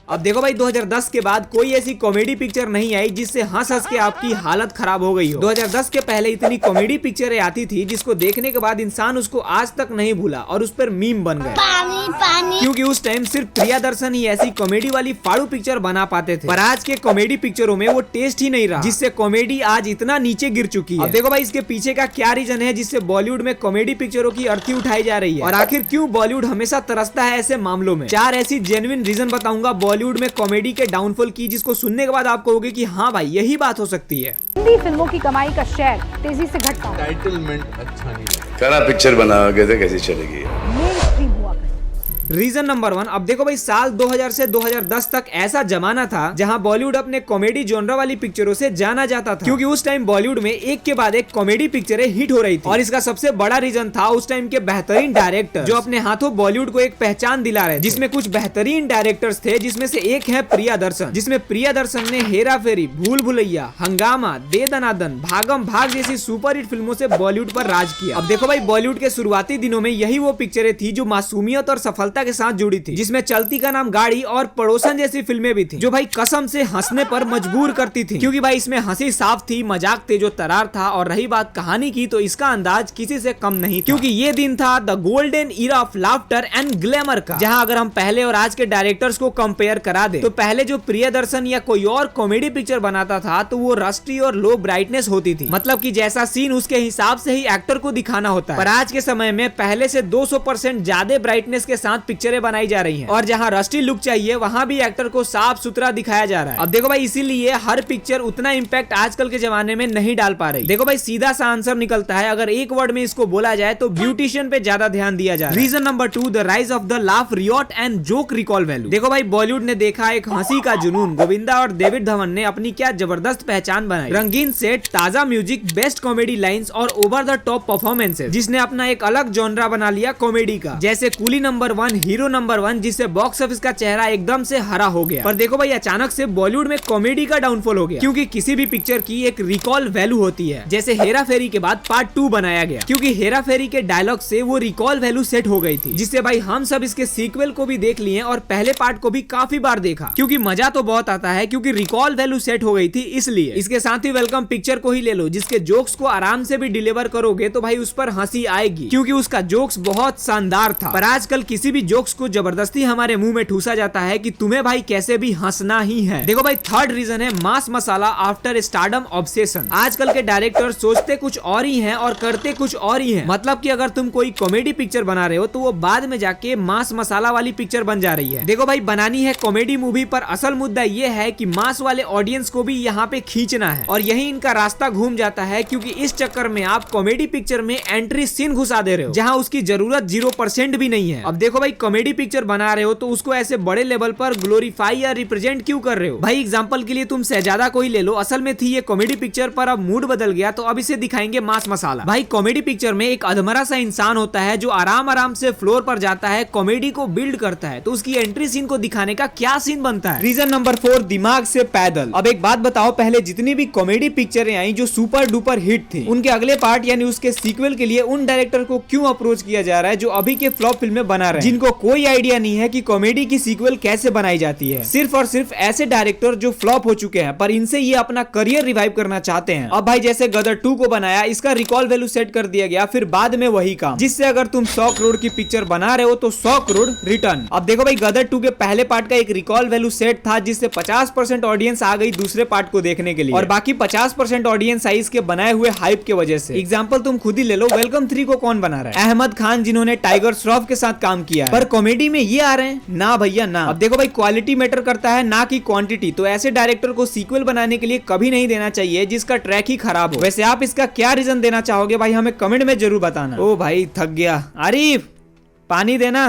अब देखो भाई 2010 के बाद कोई ऐसी कॉमेडी पिक्चर नहीं आई जिससे हंस हंस के आपकी हालत खराब हो गई हो। 2010 के पहले इतनी कॉमेडी पिक्चरें आती थी जिसको देखने के बाद इंसान उसको आज तक नहीं भूला और उस पर मीम बन गए। पानी। क्योंकि उस टाइम सिर्फ प्रियदर्शन ही ऐसी कॉमेडी वाली फाड़ू पिक्चर बना पाते थे, पर आज के कॉमेडी पिक्चरों में वो टेस्ट ही नहीं रहा, जिससे कॉमेडी आज इतना नीचे गिर चुकी है। अब देखो भाई इसके पीछे का क्या रीजन है जिससे बॉलीवुड में कॉमेडी पिक्चरों की अर्थी उठाई जा रही है, और आखिर क्यों बॉलीवुड हमेशा तरसता है ऐसे मामलों में। 4 ऐसी जेन्युइन रीजन बताऊंगा बॉलीवुड में कॉमेडी के डाउनफॉल की, जिसको सुनने के बाद आप कहोगे कि हाँ भाई यही बात हो सकती है। हिंदी फिल्मों की कमाई का शेयर तेजी से घट रहा है। टाइटलमेंट अच्छा नहीं लगा। करा पिक्चर बनाओगे तो कैसी चलेगी। मेन स्ट्रीम हुआ करती। रीजन नंबर 1, अब देखो भाई साल 2000 से 2010 तक ऐसा जमाना था जहां बॉलीवुड अपने कॉमेडी जॉनरा वाली पिक्चरों से जाना जाता था, क्योंकि उस टाइम बॉलीवुड में एक के बाद एक कॉमेडी पिक्चरें हिट हो रही थी। और इसका सबसे बड़ा रीजन था उस टाइम के बेहतरीन डायरेक्टर जो अपने हाथों बॉलीवुड को एक पहचान दिला रहे थे, जिसमें कुछ बेहतरीन डायरेक्टर्स थे, जिसमें से एक है प्रियदर्शन, जिसमें प्रियदर्शन ने हेरा फेरी, भूल भुलैया, हंगामा, दे दनादन, भागम भाग जैसी सुपरहिट फिल्मों से बॉलीवुड पर राज किया। अब देखो भाई बॉलीवुड के शुरुआती दिनों में यही वो पिक्चरें थी जो मासूमियत और सफलता के साथ जुड़ी थी, जिसमें चलती का नाम गाड़ी और पड़ोसन जैसी फिल्में भी थी, जो भाई कसम से हंसने पर मजबूर करती थी, क्योंकि भाई इसमें हंसी साफ थी, मजाक थे जो तरार था। और रही बात कहानी की तो इसका अंदाज किसी से कम नहीं था, क्योंकि ये दिन था the golden era of laughter and glamour का, जहां अगर हम पहले और आज के डायरेक्टर्स को कंपेयर करा दे तो पहले जो प्रियदर्शन या कोई और कॉमेडी पिक्चर बनाता था तो वो रस्टी और लो ब्राइटनेस होती थी, मतलब कि जैसा सीन उसके हिसाब से ही एक्टर को दिखाना होता है। पर आज के समय में पहले से 200% ज्यादा ब्राइटनेस के साथ पिक्चरें बनाई जा रही हैं, और जहां रस्टी लुक चाहिए वहां भी एक्टर को साफ सुथरा दिखाया जा रहा है। अब देखो भाई इसीलिए हर पिक्चर उतना इम्पैक्ट आजकल के जमाने में नहीं डाल पा रही। देखो भाई सीधा सा आंसर निकलता है, अगर एक वर्ड में इसको बोला जाए तो ब्यूटिशियन पे ज्यादा ध्यान दिया जा रहा है। Reason number 2, the rise of the laugh riot and joke recall value. देखो भाई बॉलीवुड ने देखा एक हंसी का जुनून, गोविंदा और डेविड धवन ने अपनी क्या जबरदस्त पहचान बनाई। रंगीन सेट, ताजा म्यूजिक, बेस्ट कॉमेडी लाइंस और ओवर द टॉप परफॉर्मेंसेस, जिसने अपना एक अलग जॉनरा बना लिया कॉमेडी का। जैसे कूली नंबर 1, हीरो नंबर 1, जिससे बॉक्स ऑफिस का चेहरा एकदम से हरा हो गया। पर देखो भाई अचानक से बॉलीवुड में कॉमेडी का डाउनफॉल हो गया, क्योंकि किसी भी पिक्चर की एक रिकॉल वैल्यू होती है। जैसे हेरा फेरी के बाद पार्ट 2 बनाया गया, क्योंकि हेरा फेरी के डायलॉग से वो रिकॉल वैल्यू सेट हो गई थी, जिससे भाई हम सब इसके सीक्वल को भी देख लिए और पहले पार्ट को भी काफी बार देखा, क्योंकि मजा तो बहुत आता है, क्योंकि रिकॉल वैल्यू सेट हो गई थी। इसलिए इसके साथ ही वेलकम पिक्चर को ही ले लो, जिसके जोक्स को आराम से भी डिलीवर करोगे तो भाई उस पर हंसी आएगी, क्योंकि उसका जोक्स बहुत शानदार था। पर आजकल किसी भी जोक्स को जबरदस्ती हमारे मुंह में ठूसा जाता है कि तुम्हें भाई कैसे भी हंसना ही है। देखो भाई थर्ड रीजन है मास मसाला आफ्टर स्टारडम ऑब्सेशन। आजकल के डायरेक्टर सोचते कुछ और ही हैं और करते कुछ और ही हैं, मतलब कि अगर तुम कोई कॉमेडी पिक्चर बना रहे हो तो वो बाद में जाके मास मसाला वाली पिक्चर बन जा रही है। देखो भाई बनानी है कॉमेडी मूवी, पर असल मुद्दा ये है कि मास वाले ऑडियंस को भी यहाँ पे खींचना है, और यही इनका रास्ता घूम जाता है, क्योंकि इस चक्कर में आप कॉमेडी पिक्चर में एंट्री सीन घुसा दे रहे हो जहाँ उसकी जरूरत 0% भी नहीं है। अब देखो भाई कॉमेडी पिक्चर बना रहे हो तो उसको ऐसे बड़े लेवल पर ग्लोरीफाई या रिप्रेजेंट क्यों कर रहे हो। भाई एग्जांपल के लिए तुम शहजादा को ही ले लो, असल में थी ये कॉमेडी पिक्चर, पर अब मूड बदल गया तो अब इसे दिखाएंगे मास मसाला। भाई कॉमेडी पिक्चर में एक अधमरा सा इंसान होता है जो आराम आराम से फ्लोर पर जाता है, कॉमेडी को बिल्ड करता है, तो उसकी एंट्री सीन को दिखाने का क्या सीन बनता है। रीजन नंबर 4, दिमाग से पैदल। अब एक बात बताओ, पहले जितनी भी कॉमेडी पिक्चरें आई जो सुपर डुपर हिट थी, उनके अगले पार्ट यानी उसके सीक्वल के लिए उन डायरेक्टर को क्यों अप्रोच किया जा रहा है जो अभी के फ्लॉप फिल्में बना रहे हैं, जिनको कोई आइडिया नहीं है कि कॉमेडी की सीक्वल कैसे बनाई जाती है। सिर्फ और सिर्फ ऐसे डायरेक्टर जो फ्लॉप हो चुके हैं, पर इनसे ये अपना करियर रिवाइव करना चाहते हैं। अब भाई जैसे गदर 2 को बनाया, इसका रिकॉल वैल्यू सेट कर दिया गया, फिर बाद में वही काम, जिससे अगर तुम 100 करोड़ की पिक्चर बना रहे हो तो 100 करोड़ रिटर्न। अब देखो भाई गदर 2 के पहले पार्ट का एक रिकॉल वैल्यू सेट था, जिससे 50% ऑडियंस आ गई दूसरे पार्ट को देखने के लिए, और बाकी 50% ऑडियंस आई इसके बनाए हुए हाइप के वजह से। एग्जाम्पल तुम खुद ही ले लो, वेलकम 3 को कौन बना रहा है? अहमद खान, जिन्होंने टाइगर श्रॉफ के साथ काम किया है, पर कॉमेडी में ये आ रहे हैं ना भैया ना। अब देखो भाई क्वालिटी मैटर करता है ना कि क्वांटिटी, तो ऐसे डायरेक्टर को सीक्वल बनाने के लिए कभी नहीं देना चाहिए जिसका ट्रैक ही खराब हो। वैसे आप इसका क्या रीजन देना चाहोगे भाई, हमें कमेंट में जरूर बताना। ओ भाई थक गया, आरिफ पानी देना।